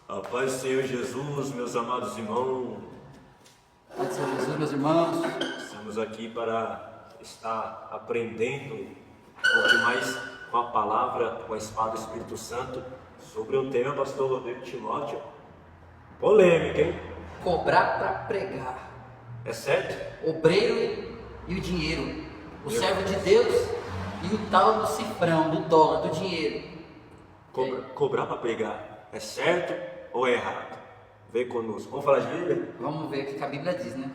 A paz do Senhor Jesus, meus amados irmãos. A paz do Senhor Jesus, meus irmãos. Estamos aqui para estar aprendendo um pouco mais com a palavra, com a espada do Espírito Santo, sobre o tema, pastor Rodrigo Timóteo. Polêmica, hein? Cobrar para pregar. É certo? Obreiro e o dinheiro. O servo de Deus e o tal do cifrão, do dólar, do dinheiro. Cobrar para pregar é certo ou é errado? Vem conosco. Vamos falar de Bíblia? Vamos ver o que a Bíblia diz, né?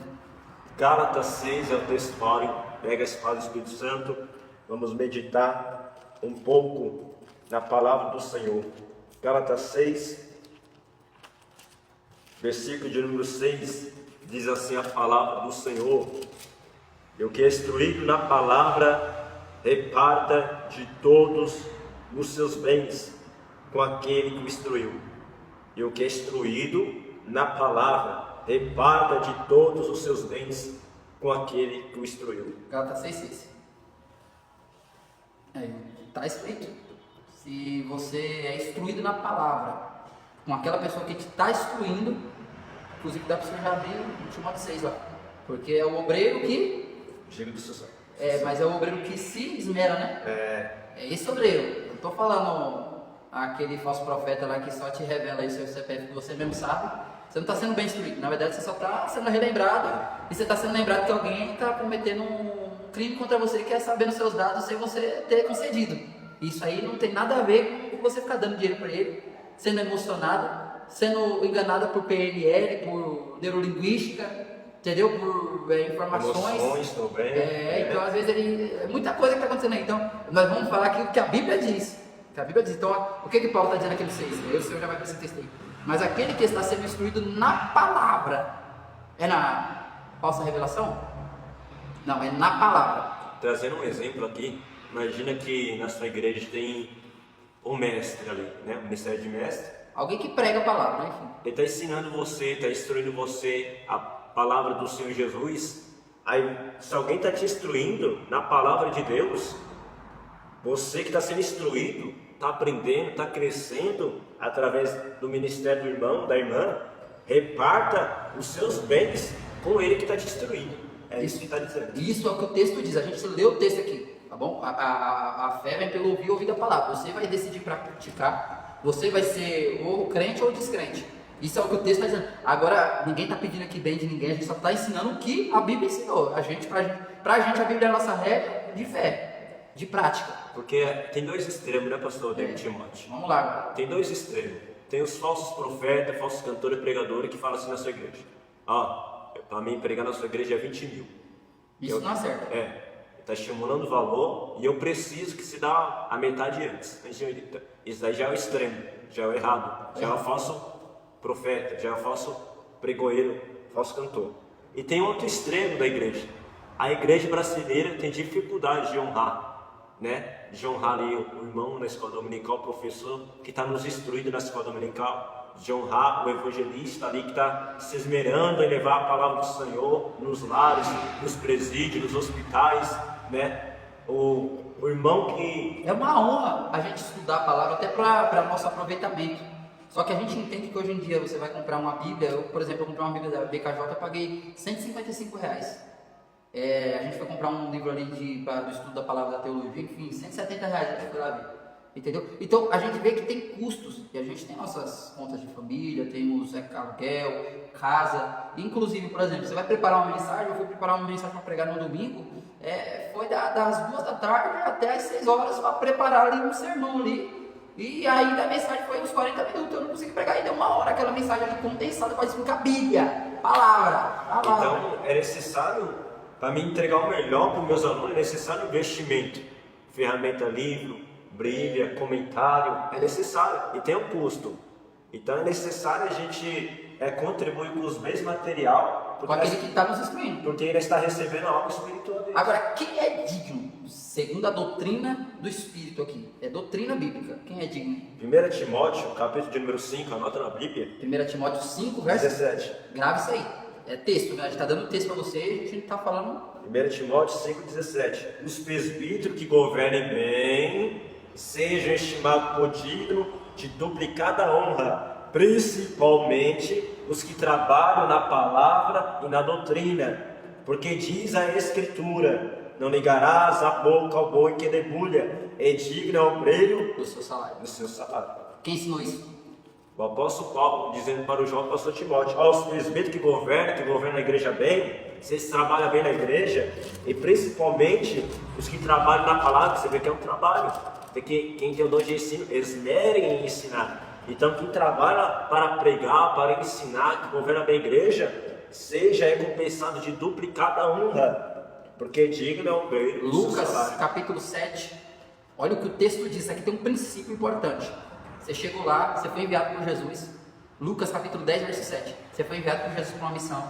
Gálatas 6 é o texto básico. Pega a espada do Espírito Santo. Vamos meditar um pouco na palavra do Senhor. Gálatas 6, versículo de número 6, diz assim a palavra do Senhor: e o que é instruído na palavra, reparta de todos os seus bens com aquele que o instruiu. E o que é instruído na palavra, reparta de todos os seus bens com aquele que o instruiu. Gálatas 6,6. Está escrito. Se você é instruído na palavra, com aquela pessoa que te está instruindo, inclusive dá para você já abrir o Timóteo 6 lá. Porque é o obreiro que... Chega do sucesso. mas é o obreiro que se esmera, né? É esse obreiro. Eu não estou falando aquele falso profeta lá que só te revela aí o seu CPF que você mesmo sabe. Você não está sendo bem instruído. Na verdade, você só está sendo relembrado. E você está sendo lembrado que alguém está cometendo um crime contra você e quer saber os seus dados sem você ter concedido. Isso aí não tem nada a ver com você ficar dando dinheiro para ele, sendo emocionado, sendo enganado por PNL, por neurolinguística, entendeu? Por informações. Emoções também. Então às vezes muita coisa que está acontecendo aí. Então nós vamos falar aqui o que a Bíblia diz. Então o que Paulo está dizendo naquele 6? O Senhor já vai para esse texto aí. Mas aquele que está sendo instruído na palavra, é na falsa revelação? Não, é na palavra. Trazendo um exemplo aqui, imagina que na sua igreja tem um mestre ali, né? Um ministério de mestre. Alguém que prega a palavra, né? Enfim. Ele está ensinando você, está instruindo você a palavra do Senhor Jesus. Aí, se alguém está te instruindo na palavra de Deus, você que está sendo instruído, está aprendendo, está crescendo através do ministério do irmão, da irmã, reparta os seus bens com ele que está te instruindo. É isso que está dizendo. Isso é o que o texto diz. A gente leu o texto aqui, tá bom? A fé vem pelo ouvir a palavra. Você vai decidir para praticar. Você vai ser ou crente ou descrente. Isso é o que o texto está dizendo. Agora, ninguém está pedindo aqui bem de ninguém. A gente só está ensinando o que a Bíblia ensinou. Pra gente, a Bíblia é a nossa regra de fé, de prática. Porque tem dois extremos, né, pastor Timóteo? Vamos lá. Tem dois extremos. Tem os falsos profetas, falsos cantores e pregadores que falam assim na sua igreja: para mim pregar na sua igreja é 20 mil. Isso não acerta. Está estimulando o valor e eu preciso que se dá a metade antes. Isso daí já é o extremo, já é o errado, já é o falso profeta, já é o falso pregoeiro, falso cantor. E tem outro extremo da igreja. A igreja brasileira tem dificuldade de honrar, né? De honrar ali o irmão na escola dominical, o professor que está nos instruindo na escola dominical, de honrar o evangelista ali que está se esmerando em levar a palavra do Senhor nos lares, nos presídios, nos hospitais, né? O irmão que... É uma honra a gente estudar a palavra até para nosso aproveitamento. Só que a gente entende que hoje em dia você vai comprar uma Bíblia. Eu, por exemplo, comprei uma Bíblia da BKJ, eu paguei R$155. A gente foi comprar um livro ali do estudo da palavra da teologia, enfim, R$170 a gente foi lá ver, entendeu? Então a gente vê que tem custos, e a gente tem nossas contas de família, temos aluguel, casa, inclusive, por exemplo, você vai preparar uma mensagem, eu fui preparar uma mensagem para pregar no domingo, foi das 2 da tarde até as 6 horas para preparar ali um sermão ali, e ainda a mensagem foi uns 40 minutos, eu não consegui pregar ainda 1 hora, aquela mensagem ali condensada para explicar a Bíblia, palavra. Então é necessário... Para me entregar o melhor para os meus alunos é necessário investimento. Ferramenta, livro, brilha, comentário, é necessário e tem um custo. Então é necessário a gente contribuir com os bens material. Com aquele que está nos instruindo. Porque ele está recebendo algo espiritual dele. Agora, quem é digno? Segundo a doutrina do Espírito aqui. É doutrina bíblica. Quem é digno? 1 Timóteo, capítulo de número 5, anota na Bíblia. 1 Timóteo 5, verso 17. Grave isso aí. É texto, né? A gente está dando texto para você e a gente não está falando. 1 Timóteo 5,17. Os presbíteros que governem bem sejam estimados por digno de duplicada honra, principalmente os que trabalham na palavra e na doutrina, porque diz a Escritura: não ligarás a boca ao boi que debulha, é digno ao obreiro Do seu salário. do seu salário. Quem ensinou isso? O apóstolo Paulo dizendo para o João apóstolo Timóteo: aos presbíteros que governam a igreja bem, vocês trabalham bem na igreja, e principalmente os que trabalham na palavra, você vê que é um trabalho, porque quem tem o dom de ensino, esmerem em ensinar. Então quem trabalha para pregar, para ensinar, que governa bem a igreja, seja recompensado de duplicada honra, porque digno é o obreiro do seu Lucas salário. capítulo 7, olha o que o texto diz, aqui tem um princípio importante. Você chegou lá, você foi enviado por Jesus. Lucas capítulo 10, verso 7, você foi enviado por Jesus para uma missão.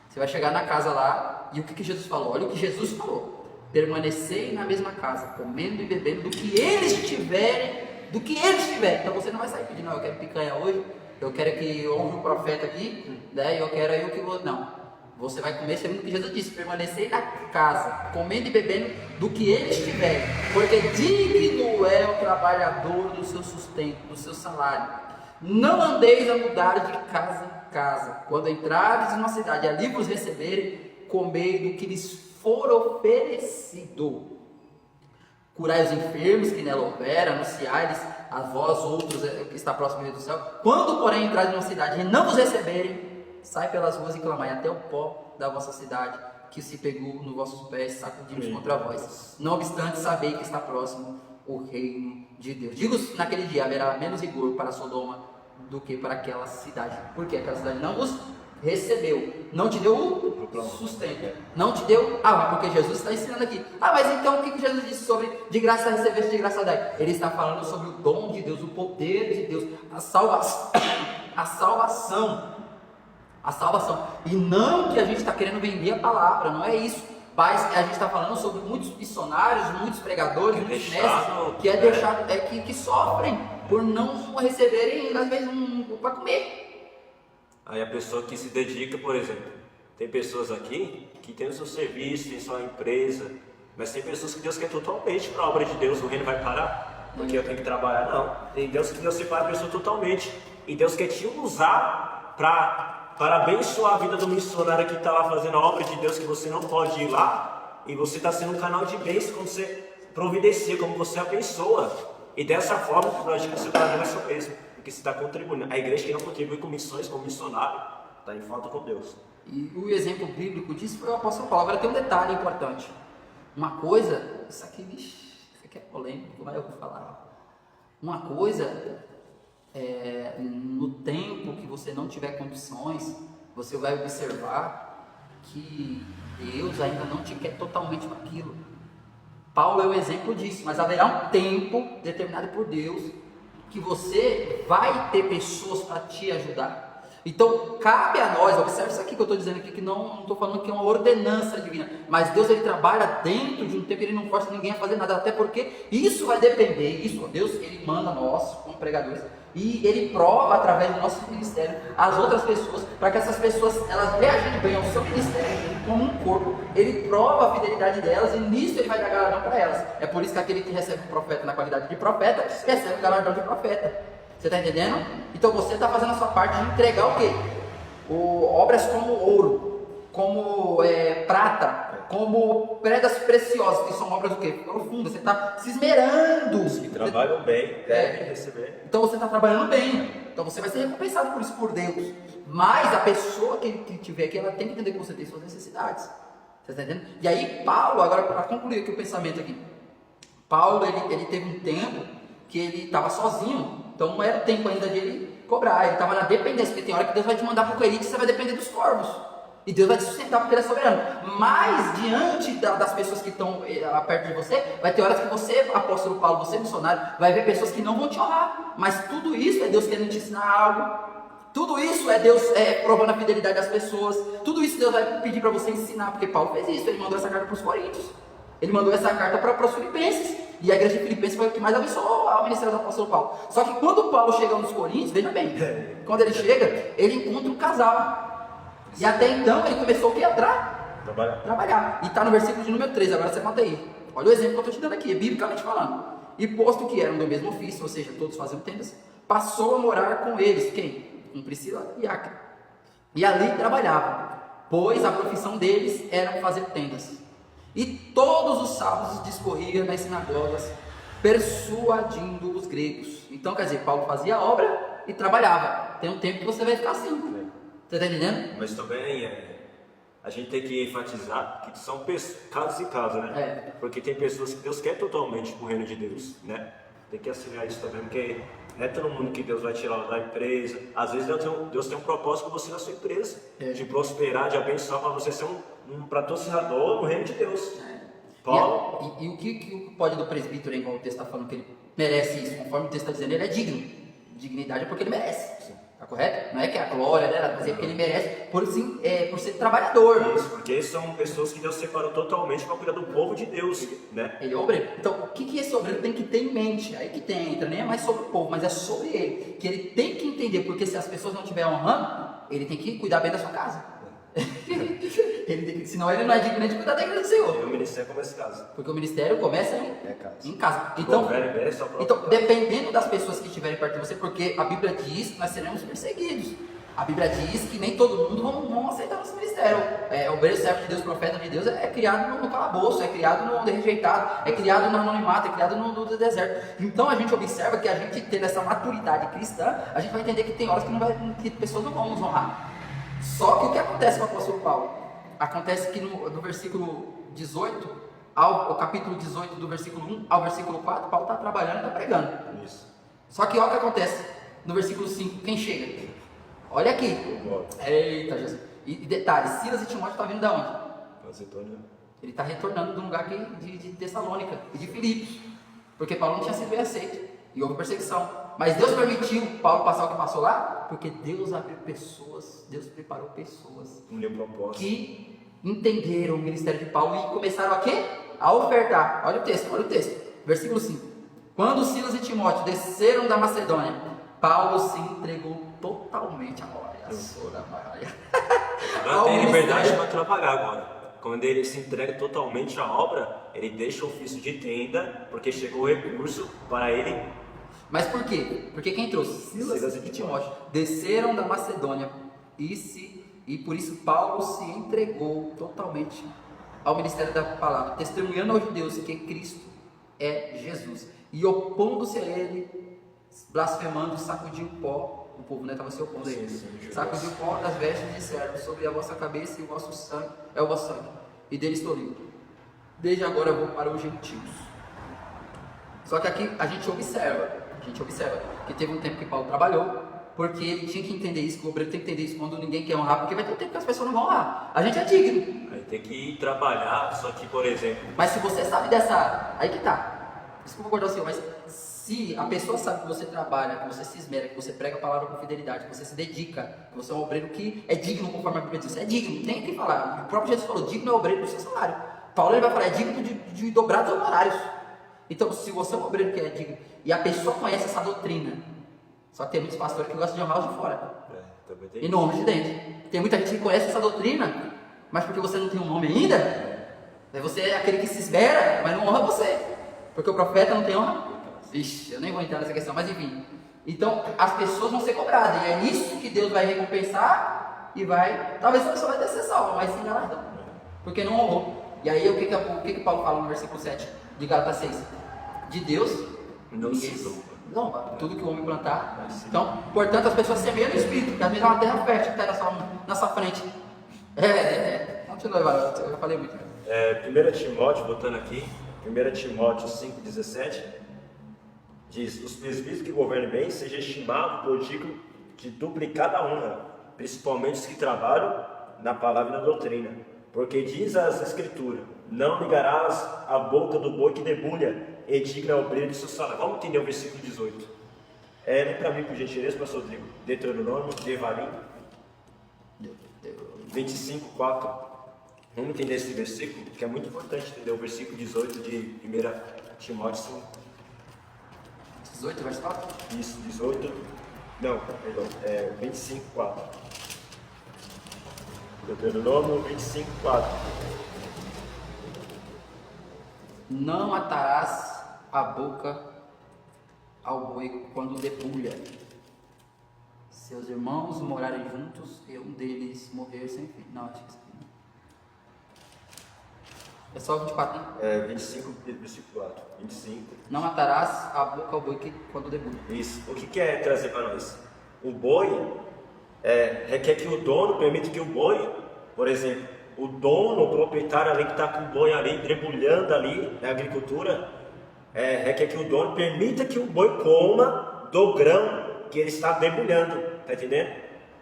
Você vai chegar na casa lá, e o que Jesus falou? Olha o que Jesus falou: permanecei na mesma casa, comendo e bebendo do que eles tiverem, então você não vai sair pedindo: não, eu quero picanha hoje, eu quero que honre o profeta aqui, né? Eu quero eu que vou, não. Você vai comer segundo o que Jesus disse: permanecei na casa, comendo e bebendo do que eles tiverem, porque digno é o trabalhador do seu sustento, do seu salário. Não andeis a mudar de casa em casa. Quando entrares numa cidade e ali vos receberem, comei do que lhes for oferecido. Curai os enfermos que nela houver, anunciai-lhes a vós outros que está próximo do reino do céu. Quando, porém, entrares numa cidade e não vos receberem, sai pelas ruas e clamai até o pó da vossa cidade, que se pegou nos vossos pés, sacudindo contra vós. Não obstante, sabei que está próximo o reino de Deus. Digo, naquele dia haverá menos rigor para Sodoma do que para aquela cidade, porque aquela cidade não vos recebeu, não te deu o sustento, não te deu porque Jesus está ensinando aqui. Mas então o que Jesus disse sobre de graça receber, de graça dar? Ele está falando sobre o dom de Deus, o poder de Deus, a salvação, a salvação, e não que a gente está querendo vender a palavra, não é isso. Mas a gente está falando sobre muitos missionários, muitos pregadores, muitos mestres que sofrem por não receberem, às vezes, para comer. Aí a pessoa que se dedica, por exemplo, tem pessoas aqui que tem o seu serviço, tem sua empresa, mas tem pessoas que Deus quer totalmente para a obra de Deus. O reino vai parar porque eu tenho que trabalhar, não. Tem Deus que Deus separa a pessoa totalmente, e Deus quer te usar para abençoar a vida do missionário que está lá fazendo a obra de Deus, que você não pode ir lá, e você está sendo um canal de bênção quando você providencia, como você abençoa. E dessa forma, eu acho que você está dando essa mesmo, porque você está contribuindo. A igreja que não contribui com missões, como missionário, está em falta com Deus. E o exemplo bíblico disso foi o apóstolo Paulo. Agora tem um detalhe importante. Uma coisa, isso aqui é polêmico, mas eu vou falar. Uma coisa no tempo que você não tiver condições, você vai observar que Deus ainda não te quer totalmente com aquilo. Paulo é o exemplo disso, mas haverá um tempo determinado por Deus que você vai ter pessoas para te ajudar. Então cabe a nós, observe isso aqui que eu estou dizendo aqui, que não estou falando que é uma ordenança divina, mas Deus ele trabalha dentro de um tempo, ele não força ninguém a fazer nada, até porque isso vai depender, Deus ele manda nós como pregadores, e ele prova através do nosso ministério as outras pessoas, para que essas pessoas elas reagindo bem ao seu ministério como um corpo. Ele prova a fidelidade delas e nisso ele vai dar galardão para elas. É por isso que aquele que recebe o profeta na qualidade de profeta recebe o galardão de profeta. Você está entendendo? Então você está fazendo a sua parte de entregar o quê? Obras como ouro, como prata, como pedras preciosas, que são obras do quê? Profundas. Você está se esmerando. Os que trabalham bem devem receber. Então você está trabalhando bem. Então você vai ser recompensado por isso por Deus. Mas a pessoa que tiver aqui, ela tem que entender que você tem suas necessidades. Você está entendendo? E aí Paulo, agora para concluir aqui o pensamento aqui. Paulo, ele teve um tempo que ele estava sozinho. Então não era o tempo ainda de ele cobrar. Ele estava na dependência. Porque tem hora que Deus vai te mandar para o Coelite e você vai depender dos corvos. E Deus vai te sustentar porque Ele é soberano. Mas diante das pessoas que estão perto de você, vai ter horas que você, apóstolo Paulo, você missionário, vai ver pessoas que não vão te honrar. Mas tudo isso é Deus querendo te ensinar algo. Tudo isso é Deus provando a fidelidade das pessoas. Tudo isso Deus vai pedir para você ensinar. Porque Paulo fez isso. Ele mandou essa carta para os Coríntios. Ele mandou essa carta para os Filipenses. E a igreja de Filipenses foi o que mais abençoou o ministério do apóstolo Paulo. Só que quando Paulo chega nos Coríntios, veja bem, quando ele chega, ele encontra um casal. E até então ele começou a trabalhar. E está no versículo de número 13, agora você conta aí. Olha o exemplo que eu estou te dando aqui, biblicamente falando. E posto que eram do mesmo ofício, ou seja, todos faziam tendas, passou a morar com eles. Quem? Com Priscila e Áquila. E ali trabalhava, pois a profissão deles era fazer tendas. E todos os sábados discorria nas sinagogas, persuadindo os gregos. Então, quer dizer, Paulo fazia a obra e trabalhava. Tem um tempo que você vai ficar assim. Você está entendendo? Mas também a gente tem que enfatizar que são casos e casos, né? Porque tem pessoas que Deus quer totalmente pro reino de Deus, né? Tem que assimilar isso também, porque não é todo mundo que Deus vai tirar da empresa. Às vezes Deus tem um propósito com você na sua empresa, de prosperar, de abençoar, para você ser um patrocinador no reino de Deus. Paulo. E o que pode do presbítero, igual o texto está falando, que ele merece isso, conforme o texto está dizendo, ele é digno. Dignidade é porque ele merece. Sim. Tá correto? Não é que é a glória, né? Mas é porque ele merece por ser trabalhador. Isso, porque são pessoas que Deus separou totalmente para cuidar do povo de Deus, né? Ele é obreiro. Então, o que esse obreiro tem que ter em mente? Aí que entra, nem é mais sobre o povo, mas é sobre ele. Que ele tem que entender, porque se as pessoas não estiverem honrando, ele tem que cuidar bem da sua casa. Senão ele não é digno nem de cuidar da igreja do Senhor. E o ministério começa em casa. Porque o ministério começa em casa. Então, dependendo das pessoas que estiverem perto de você, porque a Bíblia diz que nós seremos perseguidos. A Bíblia diz que nem todo mundo vão aceitar nosso ministério. O obreiro, servo de Deus, profeta de Deus é criado no calabouço, é criado no rejeitado, é criado no anonimato, é criado no deserto. Então a gente observa que a gente tendo essa maturidade cristã, a gente vai entender que tem horas que pessoas não vão nos honrar. Só que o que acontece com o apóstolo Paulo? Acontece que no versículo 18, ao capítulo 18, do versículo 1 ao versículo 4, Paulo está trabalhando e está pregando. Isso. Só que olha o que acontece no versículo 5, quem chega? Olha aqui. Eita, Jesus. E detalhe, Silas e Timóteo estão vindo de onde? Ele está retornando de um lugar de Tessalônica e de Filipos, porque Paulo não tinha sido bem aceito e houve perseguição. Mas Deus permitiu Paulo passar o que passou lá, porque Deus abriu pessoas, Deus preparou pessoas que entenderam o ministério de Paulo e começaram a quê? A ofertar. Olha o texto, versículo 5. Quando Silas e Timóteo desceram da Macedônia, Paulo se entregou totalmente à glória. Agora tem liberdade para trabalhar agora. Quando ele se entrega totalmente à obra, ele deixa o ofício de tenda, porque chegou o recurso para ele. Mas por quê? Porque quem trouxe? Silas e Timóteo desceram da Macedônia e por isso Paulo se entregou totalmente ao ministério da palavra, testemunhando aos judeus que Cristo é Jesus. E opondo-se a ele, blasfemando, sacudiu o pó. O povo estava se opondo a ele. Sacudiu o pó das vestes de servo sobre a vossa cabeça e o vosso sangue é o vosso sangue. E dele estou livre. Desde agora eu vou para os gentios. Só que aqui a gente observa que teve um tempo que Paulo trabalhou, porque ele tinha que entender isso, que o obreiro tem que entender isso quando ninguém quer honrar, porque vai ter um tempo que as pessoas não vão honrar. A gente é digno. Aí tem que ir trabalhar, só que, por exemplo... Mas se você sabe dessa... Aí que tá. Desculpa acordar o senhor, mas se a pessoa sabe que você trabalha, que você se esmera, que você prega a palavra com fidelidade, que você se dedica, que você é um obreiro que é digno, conforme a Bíblia diz, você é digno, tem que falar. O próprio Jesus falou, digno é o obreiro do seu salário. Paulo ele vai falar, é digno de dobrar os honorários. Então, se você é um obreiro que é digno, e a pessoa conhece essa doutrina, só que tem muitos pastores que gostam de honrar os de fora. E no homem de dentro. Tem muita gente que conhece essa doutrina, mas porque você não tem um nome ainda, você é aquele que se esmera, mas não honra você. Porque o profeta não tem honra. Ixi, eu nem vou entrar nessa questão, mas enfim. Então, as pessoas vão ser cobradas, e é nisso que Deus vai recompensar e vai... Talvez a pessoa vai ter ser salva, mas sem galardão. Porque não honrou. E aí, o que Paulo fala no versículo 7 de Gálatas 6? De Deus... Não se louva. Tudo que o homem plantar. Então, portanto, as pessoas semeiam no Espírito, que às vezes é uma terra fértil que está na sua frente. Continua, eu já falei muito. 1 Timóteo, voltando aqui, 1 Timóteo 5,17, diz: os presbíteros que governem bem sejam estimados por digno de duplicada honra, principalmente os que trabalham na palavra e na doutrina. Porque diz as Escrituras: não ligarás a boca do boi que debulha, e digna ao brilho de seu salário. Vamos entender o versículo 18. Lê para mim, por gentileza, pastor Rodrigo. Deuteronômio, Devarim 25:4. Vamos entender esse versículo, que é muito importante entender o versículo 18 de 1 Timóteo 5. 18, verso 4? Isso, 18. Não, perdão, 25:4. Deuteronômio 25:4. Não atarás a boca ao boi quando debulha. Seus irmãos morarem juntos e um deles morrer sem filho. Não, acho que isso aqui não. É só 24, né? 25, versículo 4. 25. Não matarás a boca ao boi quando debulha. Isso. O que quer trazer para nós? O boi requer que o dono permita que o boi, por exemplo, o dono, o proprietário ali que está com o boi ali, debulhando ali na agricultura, requer que o dono permita que o boi coma do grão que ele está debulhando, tá entendendo?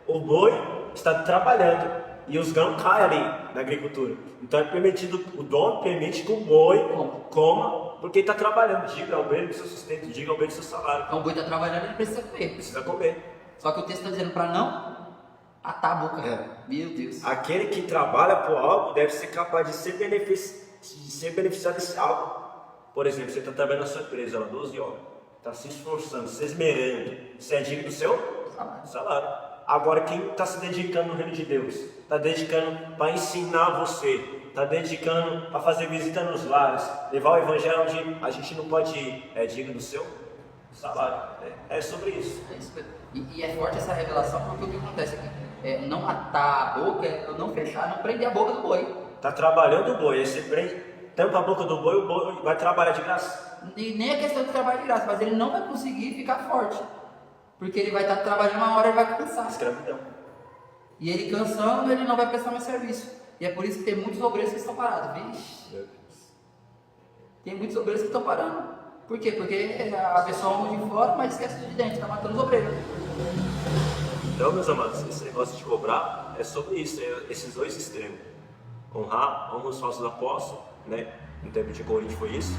O boi está trabalhando e os grãos caem ali na agricultura. Então é permitido, o dono permite que o boi coma, porque ele está trabalhando. Diga ao boi do seu sustento, diga ao boi do seu salário. Então o boi está trabalhando, ele precisa comer. Precisa comer. Só que o texto está dizendo para não atar a boca. Meu Deus. Aquele que trabalha por algo deve ser capaz de ser beneficiado desse algo. Por exemplo, você está trabalhando na sua empresa, lá 12 horas, está se esforçando, se esmerando, você é digno do seu salário. Agora, quem está se dedicando no reino de Deus, está dedicando para ensinar você, está dedicando para fazer visita nos lares, levar o evangelho onde a gente não pode ir, é digno do seu salário. É sobre isso. É isso mesmo. E é forte essa revelação, porque o que acontece aqui? Não atar a boca, não fechar, não prender a boca do boi. Está trabalhando o boi, aí você prende, tampa a boca do boi, o boi vai trabalhar de graça. E nem é questão de trabalho de graça, mas ele não vai conseguir ficar forte. Porque ele vai estar trabalhando uma hora e vai cansar. Escravidão. E ele cansando, ele não vai prestar mais serviço. E é por isso que tem muitos obreiros que estão parados. Vixe. Tem muitos obreiros que estão parando. Por quê? Porque a pessoa anda de fora, mas esquece de dentro, está matando os obreiros. Então, meus amados, esse negócio de cobrar é sobre isso, esses dois extremos. Honra os falsos apóstolos, né? No tempo de Corinto foi isso.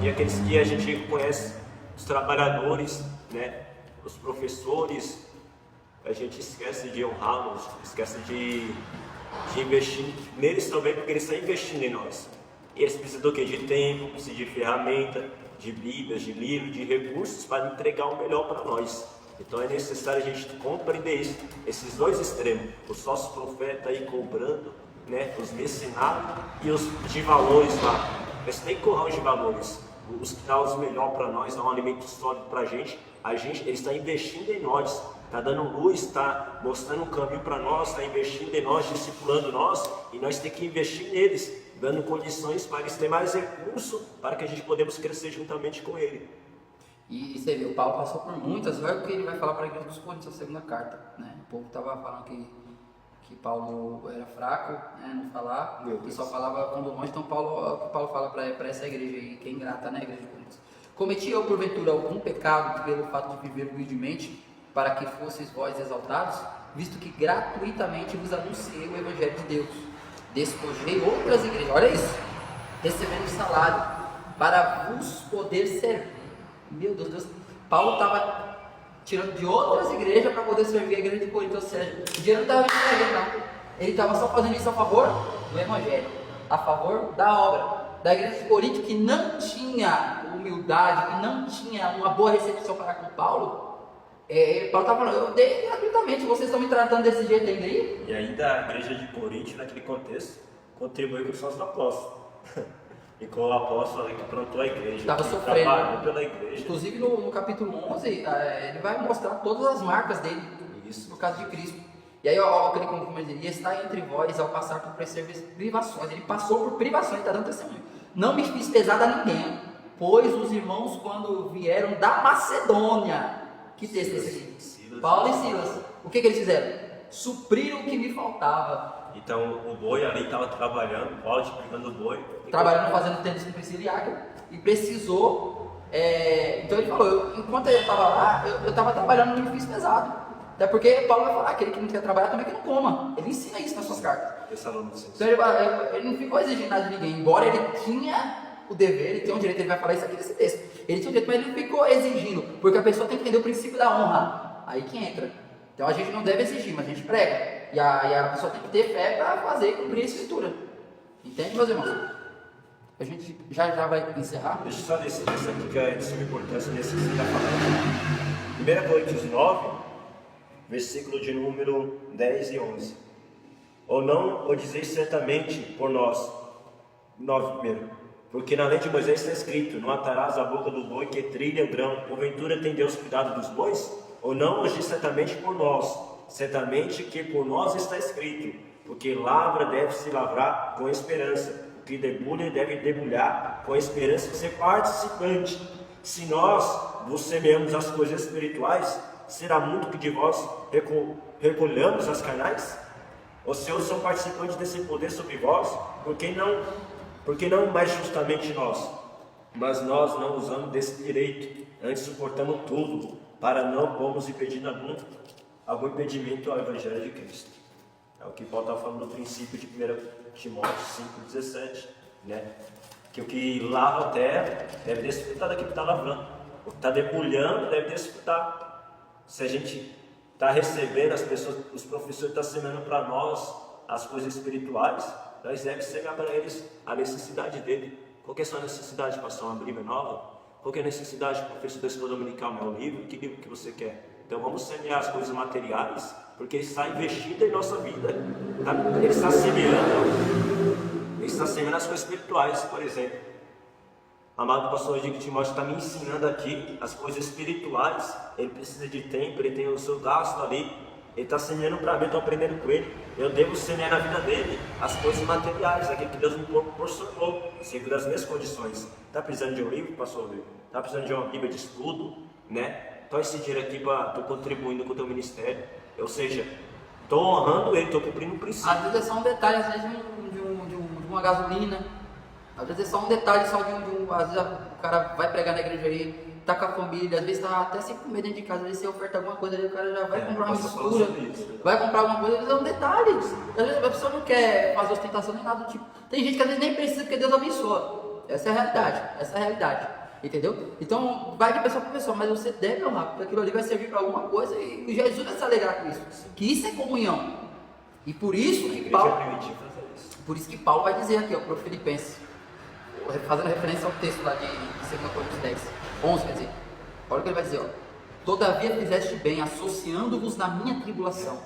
E aqueles que a gente conhece, os trabalhadores, né? Os professores, a gente esquece de honrá-los, esquece de investir neles também, porque eles estão investindo em nós. E eles precisam do quê? De tempo, precisam de ferramenta, de bíblias, de livros, de recursos para entregar o melhor para nós. Então é necessário a gente compreender isso, esses dois extremos, os falsos profetas aí cobrando, né, os mercenários e os de valores lá. Mas tem que correr os de valores, os que dão os melhor para nós, dão um alimento sólido para a gente, ele está investindo em nós, está dando luz, está mostrando um caminho para nós, está investindo em nós, discipulando nós, e nós temos que investir neles, dando condições para eles terem mais recursos, para que a gente podemos crescer juntamente com ele. E você vê, o Paulo passou por muitas, olha o que ele vai falar para a igreja dos Coríntios, a segunda carta, né? O povo estava falando que Paulo era fraco, né? Não falar, e só falava quando longe. Então o que Paulo fala para essa igreja aí, que é ingrata, né, igreja de Coríntios? Cometi eu porventura algum pecado pelo fato de viver humildemente, para que fosseis vós exaltados, visto que gratuitamente vos anunciei o evangelho de Deus. Despojei outras igrejas, olha isso, recebendo salário, para vos poder servir. Meu Deus, Paulo estava tirando de outras igrejas para poder servir a igreja de Corinto, ou seja, o dinheiro não estava vindo para ele, não. Ele estava só fazendo isso a favor do evangelho, a favor da obra, da igreja de Corinto, que não tinha humildade, que não tinha uma boa recepção para com Paulo. Paulo estava falando, eu dei gratuitamente, vocês estão me tratando desse jeito ainda aí? E ainda a igreja de Corinto, naquele contexto, contribuiu com os falsos apóstolos. E com o apóstolo que plantou a igreja, estava que sofrendo, trabalhou pela igreja. Inclusive no capítulo 11, ele vai mostrar todas as marcas dele, Isso. por causa de Cristo. E aí, ó, aquele como ele diz, e está entre vós ao passar por privações. Ele passou por privações, está dando testemunho. Não me fiz pesado a ninguém, pois os irmãos, quando vieram da Macedônia, que texto é esse aqui? Silas. Paulo e Silas, o que eles fizeram? Supriram o que me faltava. Então o boi ali estava trabalhando, Paulo explicando o boi. Trabalhando, fazendo tendas com Priscila e Áquila, e precisou. Então ele falou, enquanto ele estava lá, eu estava trabalhando, não me fiz pesado. Até porque Paulo vai falar, aquele que não quer trabalhar também que não coma. Ele ensina isso nas suas cartas. Então ele não ficou exigindo nada de ninguém, embora ele tinha o dever, ele tinha o direito, ele vai falar isso aqui nesse texto. Ele tinha o direito, mas ele não ficou exigindo, porque a pessoa tem que entender o princípio da honra. Aí que entra. Então a gente não deve exigir, mas a gente prega. E a pessoa tem que ter fé para fazer e cumprir a escritura. Entende, meus irmãos? A gente já vai encerrar. Deixa eu só descer essa aqui que é de suma importância nesse que você está falando. 1 Coríntios 9, versículo de número 10 e 11. Ou não o dizeis certamente por nós. 9 primeiro. Porque na lei de Moisés está escrito: não atarás a boca do boi que trilha o grão. Porventura tem Deus cuidado dos bois? Ou não agir certamente por nós? Certamente que por nós está escrito: porque lavra deve se lavrar com esperança, o que debulha deve debulhar com a esperança de ser participante. Se nós vos semeamos as coisas espirituais, será muito que de vós recolhamos as carnais? Os senhores são participantes desse poder sobre vós, porque não mais justamente nós? Mas nós não usamos desse direito, antes suportamos tudo, para não pomos impedindo algum impedimento ao Evangelho de Cristo. É o que Paulo está falando no princípio de 1 Timóteo 5,17, né? Que o que lava a terra deve desfrutar daquilo que está lavando. O que está debulhando deve desfrutar. Se a gente está recebendo as pessoas, os professores estão semeando para nós as coisas espirituais, nós devemos semear para eles a necessidade dele. Qual que é a sua necessidade? Passar uma Bíblia nova? Qual que é a necessidade, professor da escola dominical? Meu livro? Que livro que você quer? Então vamos semear as coisas materiais, porque ele está investido em nossa vida. Ele está semeando as coisas espirituais, por exemplo. Amado pastor Henrique Timóteo está me ensinando aqui as coisas espirituais. Ele precisa de tempo, ele tem o seu gasto ali. Ele está semeando para mim, eu estou aprendendo com ele. Eu devo semear na vida dele as coisas materiais, aquilo que Deus me proporcionou, segundo as minhas condições. Está precisando de um livro, pastor Henrique? Está precisando de uma Bíblia de estudo, né? Então esse dinheiro aqui, estou contribuindo com o teu ministério. Ou seja, estou honrando ele, estou cumprindo um princípio. Às vezes é só um detalhe, às vezes de uma gasolina. Às vezes é só um detalhe, só às vezes o cara vai pregar na igreja aí, tá com a família, às vezes tá até sem comer dentro de casa, às vezes você oferta alguma coisa, aí o cara já vai comprar uma mistura, vai comprar alguma coisa, às vezes é um detalhe. Às vezes a pessoa não quer fazer ostentação nem nada do tipo. Tem gente que às vezes nem precisa porque Deus abençoa. Essa é a realidade, entendeu? Então vai de pessoa para pessoa, mas você deve honrar, porque aquilo ali vai servir para alguma coisa e Jesus vai se alegrar com isso. Que isso é comunhão. E por isso que Paulo vai dizer aqui, ó, para o Filipenses, fazendo referência ao texto lá de 2 Coríntios 10, 11, quer dizer, olha o que ele vai dizer, ó. Todavia fizeste bem, associando-vos na minha tribulação.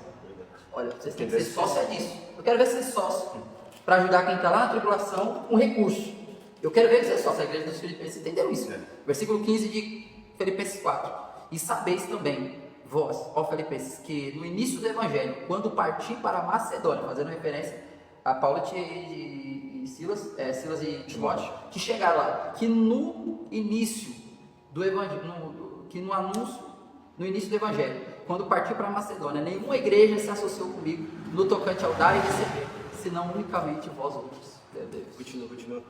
Olha, vocês têm que ser sócio disso. Eu quero ver ser sócio, para ajudar quem está lá na tribulação com recurso. Eu quero ver ser sócio. A igreja dos Filipenses entendeu isso. Versículo 15 de Filipenses 4. E sabeis também, vós, ó Filipenses, que no início do Evangelho, quando parti para a Macedônia, fazendo referência a Paulo e Silas e Timóteo, que chegaram lá, que no início do Evangelho, no início do Evangelho, quando parti para a Macedônia, nenhuma igreja se associou comigo no tocante ao dar e receber, senão unicamente vós outros. Continua.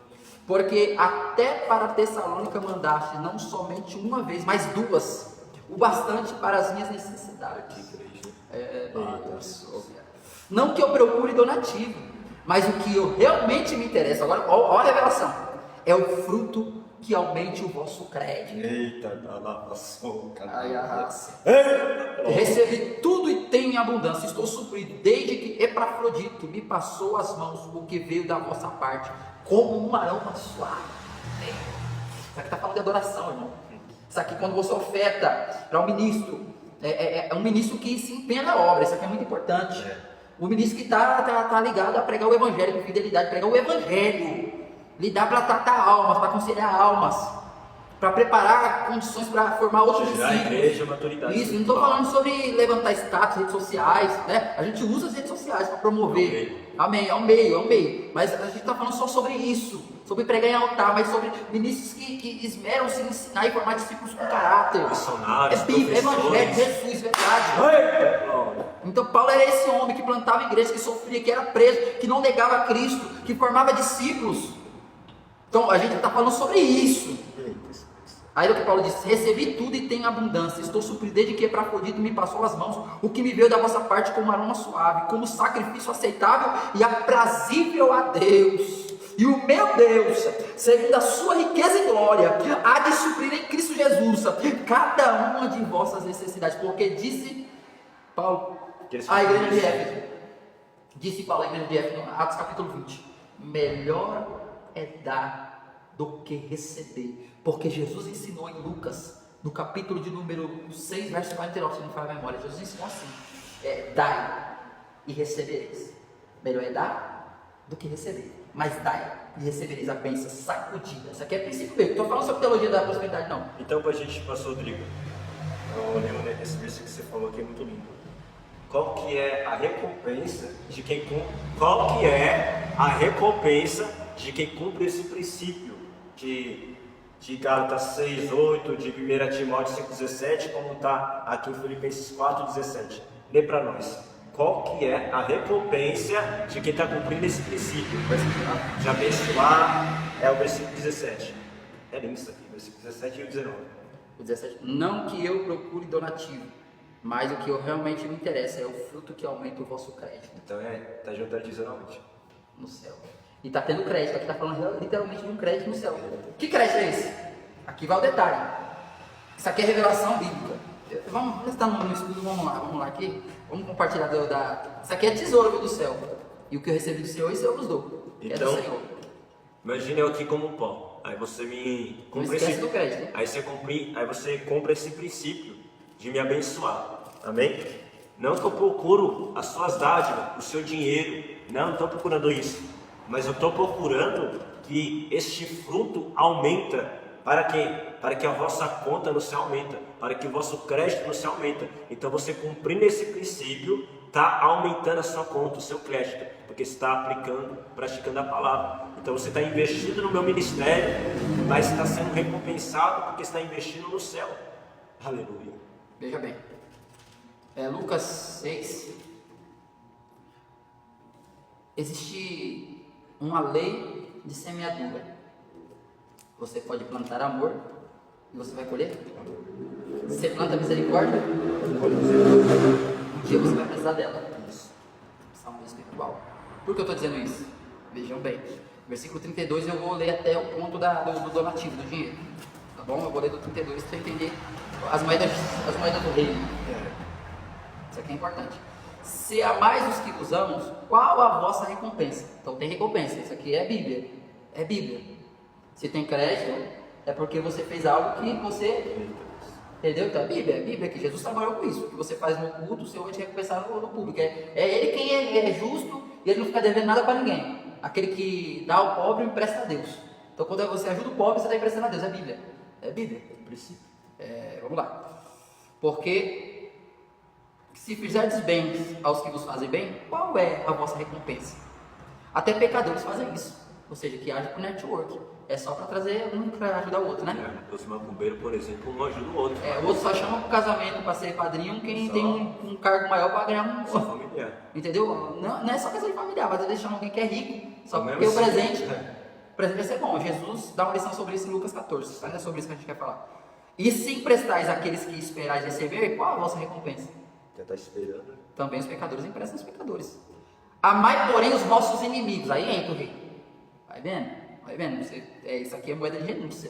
Porque até para Tessalônica mandaste não somente uma vez, mas duas, o bastante para as minhas necessidades. Não que eu procure donativo, mas o que eu realmente me interessa, agora olha a revelação, é o fruto que aumente o vosso crédito. Eita, passou, cara. Recebi tudo e tenho em abundância, estou suprido, desde que Epafrodito me passou às mãos o que veio da vossa parte, como um aroma suave. Isso aqui está falando de adoração, irmão. Isso aqui, quando você oferta para um ministro, é um ministro que se empenha na obra. Isso aqui é muito importante. O ministro que está ligado a pregar o evangelho com fidelidade, pregar o evangelho, lidar para tratar almas, para aconselhar almas, para preparar condições para formar outros discípulos. Igreja, maturidade. Isso, não estou falando sobre levantar status, redes sociais, né? A gente usa as redes sociais para promover. Amém, é um meio. Mas a gente está falando só sobre isso, sobre pregar em altar, mas sobre ministros que esmeram-se em ensinar e formar discípulos com caráter. Missionários, Bíblia, evangelho, Jesus, verdade. Então Paulo era esse homem que plantava igrejas, que sofria, que era preso, que não negava Cristo, que formava discípulos. Então a gente está falando sobre isso. Aí o que Paulo disse: recebi tudo e tenho abundância, estou suprido desde que Epafrodito me passou as mãos, o que me veio da vossa parte como aroma suave, como sacrifício aceitável e aprazível a Deus. E o meu Deus, segundo a sua riqueza e glória, há de suprir em Cristo Jesus cada uma de vossas necessidades, porque disse Paulo à igreja de Éfeso, Atos capítulo 20, melhor é dar do que receber, porque Jesus ensinou em Lucas, no capítulo de número 6, verso 49, se não me falha a memória, Jesus ensinou assim: dai e recebereis. Melhor é dar do que receber. mas dai e recebereis a bênção sacudida. Isso aqui é princípio bíblico. Estou falando sobre teologia da prosperidade, não. Então, para a gente, pastor Rodrigo, esse versículo que você falou aqui é muito lindo. Qual que é a recompensa de quem cumpre esse princípio de Gálatas 6:8, de 1 Timóteo 5:17, como está aqui em Filipenses 4:17? Lê para nós. Qual que é a recompensa de quem está cumprindo esse princípio? De abençoar, é o versículo 17. É lindo isso aqui, versículo 17 e o 19. O 17. Não que eu procure donativo, mas o que eu realmente me interessa é o fruto que aumenta o vosso crédito. Então está juntando 19. No céu. E está tendo crédito, aqui está falando literalmente de um crédito no céu. Que crédito é esse? Aqui vai o detalhe. Isso aqui é revelação bíblica. Vamos estar no estudo, vamos lá aqui. Vamos compartilhar Isso aqui é tesouro do céu. E o que eu recebi do Senhor, isso eu vos dou. Então, é do Senhor. Imagina eu aqui como um pão. Aí você me Não esquece do crédito, né? Aí você compra esse princípio de me abençoar. Amém? Não que eu procuro as suas dádivas, o seu dinheiro. Não estou procurando isso. Mas eu estou procurando que este fruto aumenta. Para quê? Para que a vossa conta no céu aumenta. Para que o vosso crédito no céu aumenta. Então você cumprindo esse princípio, está aumentando a sua conta, o seu crédito. Porque você está praticando a palavra. Então você está investindo no meu ministério, mas está sendo recompensado porque está investindo no céu. Aleluia. Veja bem. Lucas 6. Existe uma lei de semeadura. Você pode plantar amor e você vai colher. Você planta misericórdia, um dia você vai precisar dela. Salmo espiritual. Por que eu estou dizendo isso? Vejam bem. Versículo 32 eu vou ler até o ponto do donativo, do dinheiro. Tá bom? Eu vou ler do 32 para você entender as moedas do reino. Isso aqui é importante. Se amais os que vos amam, qual a vossa recompensa? Então tem recompensa. Isso aqui é Bíblia. É Bíblia. Se tem crédito, é porque você fez algo que você... Entendeu? Então é Bíblia que Jesus trabalhou com isso. O que você faz no culto, o Senhor vai te recompensar no público. É Ele quem é justo e Ele não fica devendo nada para ninguém. Aquele que dá ao pobre empresta a Deus. Então quando você ajuda o pobre, você está emprestando a Deus. É Bíblia. É Bíblia. Princípio. Vamos lá. Porque se fizerdes bem aos que vos fazem bem, qual é a vossa recompensa? Até pecadores fazem isso. Ou seja, que age por network. É só para trazer um para ajudar o outro, né? Os macumbeiros, por exemplo, um ajuda o outro. O outro só chama pro casamento para ser padrinho quem tem um cargo maior para ganhar um. Só familiar. Entendeu? Não é só questão de familiar, mas eles chamam alguém que é rico, só porque o presente vai ser bom. Jesus dá uma lição sobre isso em Lucas 14. É sobre isso que a gente quer falar. E se emprestais àqueles que esperais receber, qual a vossa recompensa? Já está esperando. Também os pecadores emprestam aos pecadores. Amai, porém, os vossos inimigos. Aí entra o rei. Vai vendo? Vai vendo? Isso aqui é moeda de renúncia.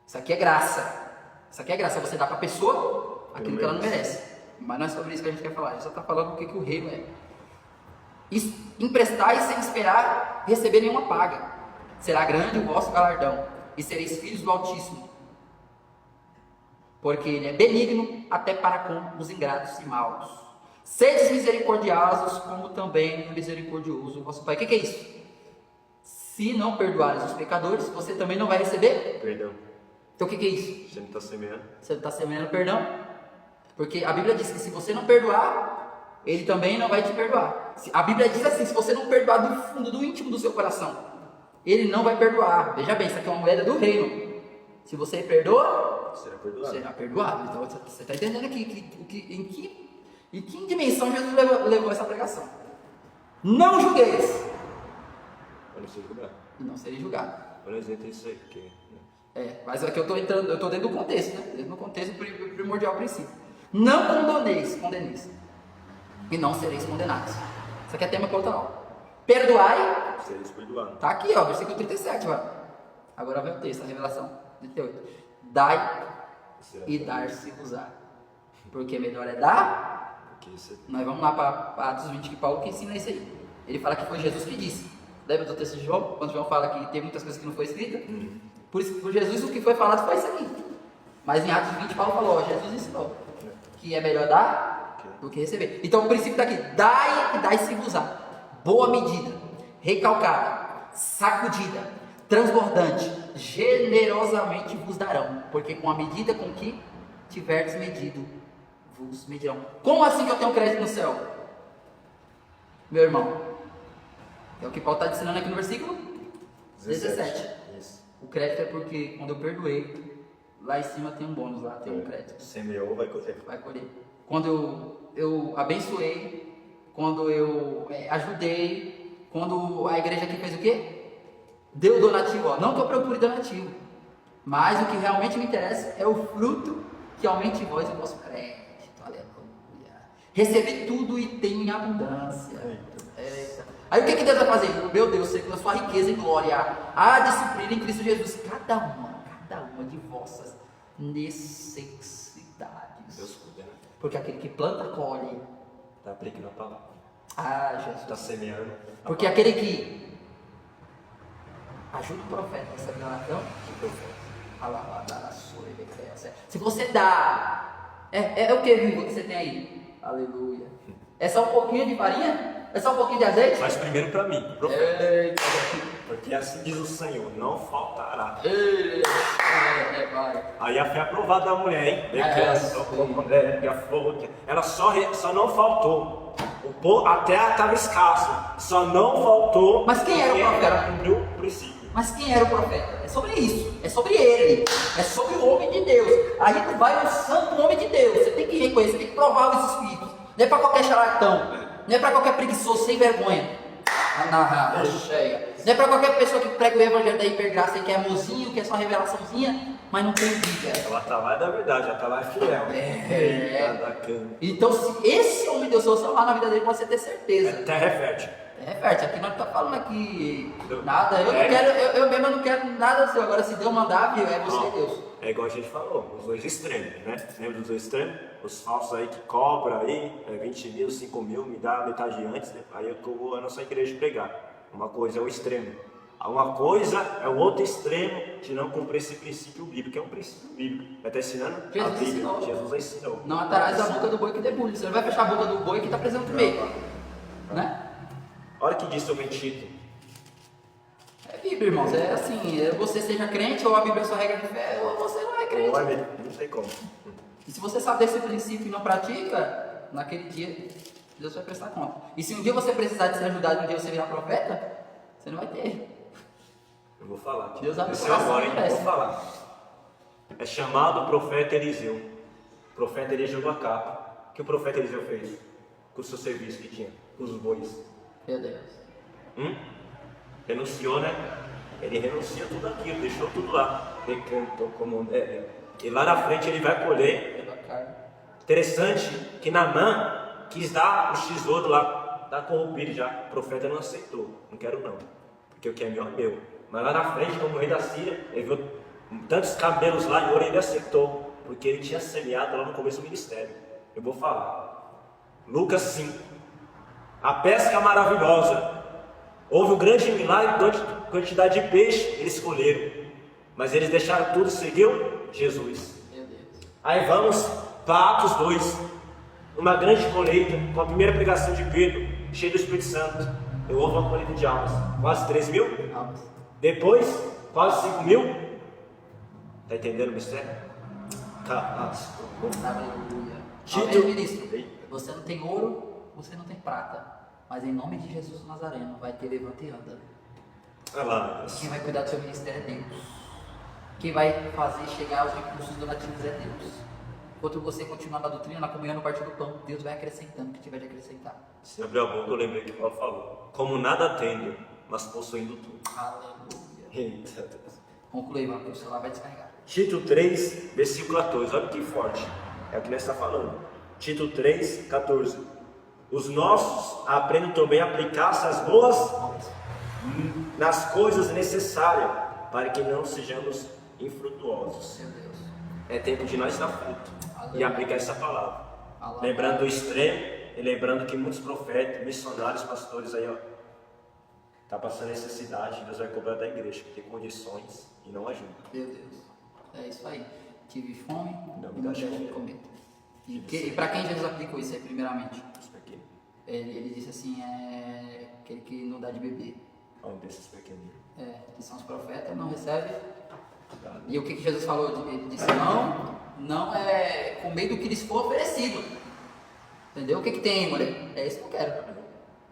Isso aqui é graça. Isso aqui é graça. Você dá para a pessoa aquilo que ela não merece. Mas não é sobre isso que a gente quer falar. A gente só está falando o que o reino é. Emprestai sem esperar receber nenhuma paga. Será grande o vosso galardão. E sereis filhos do Altíssimo. Porque Ele é benigno até para com os ingratos e maus. Sedes misericordiosos, como também é misericordioso o vosso Pai. O que é isso? Se não perdoares os pecadores, você também não vai receber perdão. Então o que é isso? Você não está semeando. Você não está semeando perdão. Porque a Bíblia diz que se você não perdoar, Ele também não vai te perdoar. A Bíblia diz assim, se você não perdoar do fundo, do íntimo do seu coração, Ele não vai perdoar. Veja bem, isso aqui é uma moeda do reino. Se você perdoa, será perdoado. Então você está entendendo aqui em que dimensão Jesus levou essa pregação. Não julgueis. E não serei julgado. Por exemplo, isso aí. Porque, mas aqui eu estou dentro do contexto, né? Dentro do contexto primordial princípio. Não condeneis. E não sereis condenados. Isso aqui é tema para outra aula. Perdoai. Sereis perdoados. Está aqui, ó, versículo 37. Ó. Agora vem o texto, a revelação. 38. Dai e dar-se-vos-á. Porque melhor é dar. Nós vamos lá para Atos 20, que Paulo que ensina isso aí. Ele fala que foi Jesus que disse. Lembra do texto de João? Quando João fala que tem muitas coisas que não foi escrita? Por isso, por Jesus, o que foi falado foi isso aqui. Mas em Atos 20, Paulo falou, Jesus ensinou que é melhor dar do que receber. Então o princípio está aqui, dai e dai-se-vos-á. Boa medida, recalcada, sacudida, transbordante, generosamente vos darão, porque com a medida com que tiverdes medido, vos medirão. Como assim que eu tenho crédito no céu? Meu irmão, é o que Paulo está ensinando aqui no versículo 17. Isso. O crédito é porque quando eu perdoei, lá em cima tem um bônus, lá tem um crédito. Semeou, vai colher. Vai colher. Quando eu abençoei, quando eu ajudei, quando a igreja aqui fez o quê? Deu donativo. Ó. Não que eu procure donativo, mas o que realmente me interessa é o fruto que aumente em vós o vosso crédito. Aleluia. Recebi tudo e tenho em abundância. Eita. Aí o que Deus vai fazer? Meu Deus, segundo a sua riqueza e glória, há de suprir em Cristo Jesus cada uma de vossas necessidades. Deus cuida, né? Porque aquele que planta, colhe. Está aplicando a palavra. Ah, Jesus. Está semeando. Porque aquele que ajuda o profeta a receber a oração, se você dá, é o que, vivo, que você tem aí? Aleluia. É só um pouquinho de farinha? É só um pouquinho de azeite? Mas primeiro para mim, profeta. Eita. Porque assim diz o Senhor, não faltará. Vai. Aí a fé aprovada da mulher, hein? Ela só não faltou. A terra estava escassa, só não faltou. Mas quem era o profeta? Ela cumpriu o princípio. Mas quem era o profeta? É sobre isso, é sobre ele, é sobre o homem de Deus. Aí vai o santo homem de Deus. Você tem que reconhecer, tem que provar os espíritos. Não é para qualquer charlatão, não é para qualquer preguiçoso sem vergonha. Cheia. Não é para qualquer pessoa que prega o evangelho da hipergraça e que é mozinho, que é só revelaçãozinha, mas não tem vida. Ela está lá da verdade, ela está lá fiel. Então, se esse homem de Deus for salvar na vida dele, você ter certeza. É terra fértil. Fértil, aqui nós não estamos falando aqui nada. Eu não quero, eu mesmo não quero nada seu. Agora, se Deus mandar, viu, é você e Deus. É igual a gente falou, os dois extremos, né? Lembra dos dois extremos? Os falsos aí que cobram aí, 20 mil, 5 mil, me dá metade antes, né? Aí eu vou a nossa igreja pregar. Uma coisa é o extremo. Uma coisa é o outro extremo de não cumprir esse princípio bíblico, que é um princípio bíblico. Vai estar ensinando Jesus a Bíblia. ensinou. Jesus ensinou. Não atarás a boca do boi que debulha. Você não vai fechar a boca do boi que está presente no meio. Né? Olha o que diz sobre Tito. É Bíblia, irmãos. É assim, você seja crente ou a Bíblia é sua regra de fé, ou você não é crente. Não sei como. E se você sabe desse princípio e não pratica, naquele dia Deus vai prestar conta. E se um dia você precisar de ser ajudado e um dia você virar profeta, você não vai ter. Eu vou falar. Deus abre o Esse coração, agora, hein? parece. Vou falar. É chamado o profeta Eliseu. O profeta Eliseu jogou a capa. O que o profeta Eliseu fez? Com o seu serviço que tinha, com os bois. Meu Deus. Renunciou, né? Ele renuncia tudo aquilo, deixou tudo lá. Decantou como e lá na frente ele vai colher. Interessante que Naamã quis dar o tesouro lá, tá corrompido já. O profeta não aceitou. Não quero não, porque o que é meu é meu. Mas lá na frente, como o rei da Síria, ele viu tantos camelos lá e ouro, ele aceitou, porque ele tinha semeado lá no começo do ministério. Eu vou falar. Lucas 5. A pesca maravilhosa. Houve um grande milagre, grande quantidade de peixe, eles colheram. Mas eles deixaram tudo e seguiu Jesus. Meu Deus. Aí vamos para Atos 2. Uma grande colheita, com a primeira pregação de Pedro, cheio do Espírito Santo. Houve uma colheita de almas. Quase 3 mil. Almas. Depois, quase 5 mil. Está entendendo o mistério? Aleluia. Tito. Amém, ministro. Você não tem ouro, você não tem prata. Mas em nome de Jesus Nazareno, vai ter levanta e anda. Olha lá. Quem vai cuidar do seu ministério é Deus. Quem vai fazer chegar os recursos donativos é Deus. Enquanto você continuar na doutrina, na comunhão, no partir do pão, Deus vai acrescentando o que tiver de acrescentar. Se abrir a boca, eu lembrei que Paulo falou. Como nada tendo, mas possuindo tudo. Aleluia. Eita Deus. Conclui, irmão, que o celular vai descarregar. Tito 3, versículo 14. Olha que forte. É o que nós está falando. Tito 3, 14. Os nossos aprendem também a aplicar essas boas nas coisas necessárias, para que não sejamos infrutuosos. Meu Deus. É tempo de nós dar fruto e aplicar essa palavra. Aleluia. Lembrando do extremo e lembrando que muitos profetas, missionários, pastores aí, ó, tá passando necessidade. Deus vai cobrar da igreja, que tem condições e não ajuda. Meu Deus. É isso aí. Tive fome Não e me não dá tive fome. comer. E para quem Jesus aplicou isso aí, primeiramente? Isso aqui. Ele disse assim, aquele que não dá de beber. Um desses pequeninos. Que são os profetas, não recebe. E o que Jesus falou? Ele disse, não é com medo do que lhes for oferecido. Entendeu? O que tem, mulher? É isso que eu quero.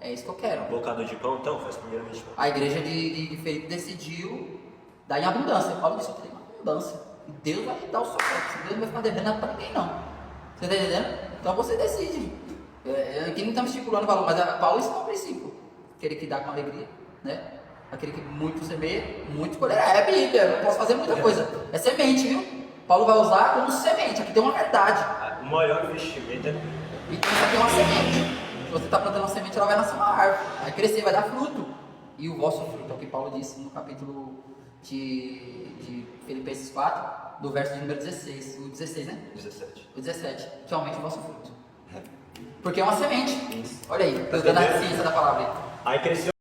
É isso que eu quero. Um bocado de pão, então, faz primeiramente pão. A igreja de Felipe decidiu dar em abundância. Paulo disse, eu tenho uma abundância. E Deus vai te dar o seu próprio. Deus não vai ficar devendo nada para ninguém, não. Você está entendendo? Então você decide. Aqui não estamos estipulando valor, mas Paulo ensinou um princípio. Aquele que dá com alegria, né? Aquele que muito semeia, muito colherá. É a Bíblia, eu posso fazer muita coisa. É semente, viu? Paulo vai usar como semente. Aqui tem uma verdade. O maior investimento é. Então isso aqui é uma semente. Se você está plantando uma semente, ela vai nascer uma árvore. Vai crescer, vai dar fruto. E o vosso fruto, é o que Paulo disse no capítulo de Filipenses 4, do verso de número 16. O 16, né? 17. O 17. Que aumente o vosso fruto. Porque é uma semente. Isso. Olha aí, eu dando a ciência da palavra aí. Aí cresceu.